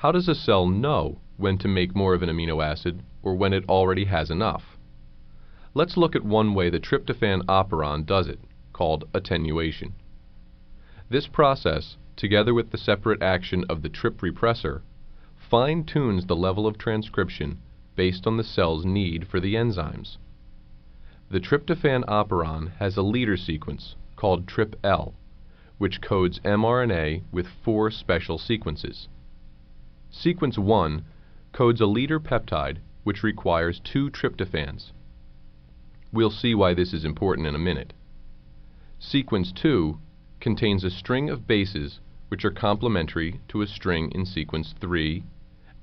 How does a cell know when to make more of an amino acid or when it already has enough? Let's look at one way the tryptophan operon does it, called attenuation. This process, together with the separate action of the TRP repressor, fine-tunes the level of transcription based on the cell's need for the enzymes. The tryptophan operon has a leader sequence called TRPL, which codes mRNA with 4 special sequences. Sequence 1 codes a leader peptide which requires 2 tryptophans. We'll see why this is important in a minute. Sequence 2 contains a string of bases which are complementary to a string in sequence 3,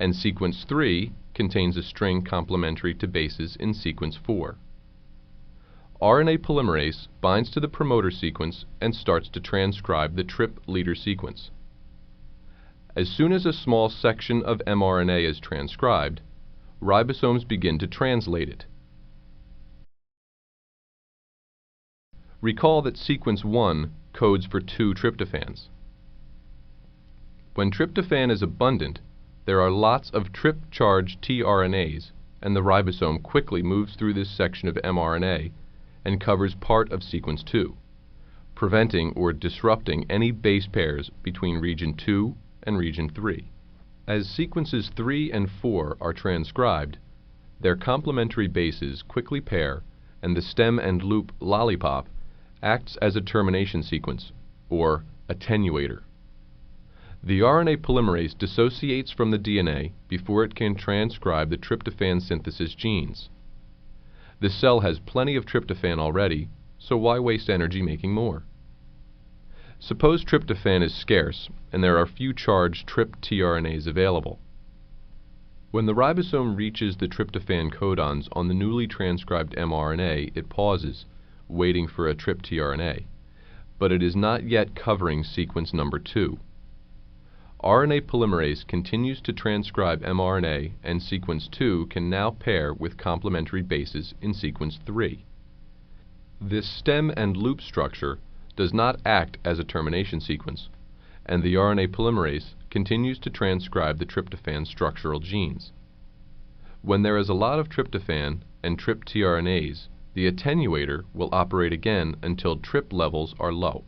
and sequence 3 contains a string complementary to bases in sequence 4. RNA polymerase binds to the promoter sequence and starts to transcribe the TRP leader sequence. As soon as a small section of mRNA is transcribed, ribosomes begin to translate it. Recall that sequence 1 codes for 2 tryptophans. When tryptophan is abundant, there are lots of TRP-charged tRNAs, and the ribosome quickly moves through this section of mRNA and covers part of sequence 2, preventing or disrupting any base pairs between region 2 and region 3. As sequences 3 and 4 are transcribed, their complementary bases quickly pair, and the stem and loop lollipop acts as a termination sequence, or attenuator. The RNA polymerase dissociates from the DNA before it can transcribe the tryptophan synthesis genes. The cell has plenty of tryptophan already, so why waste energy making more? Suppose tryptophan is scarce and there are few charged TRP tRNAs available. When the ribosome reaches the tryptophan codons on the newly transcribed mRNA, it pauses, waiting for a TRP tRNA, but it is not yet covering sequence number 2. RNA polymerase continues to transcribe mRNA, and sequence 2 can now pair with complementary bases in sequence 3. This stem and loop structure does not act as a termination sequence, and the RNA polymerase continues to transcribe the tryptophan structural genes. When there is a lot of tryptophan and TRP tRNAs, the attenuator will operate again until TRP levels are low.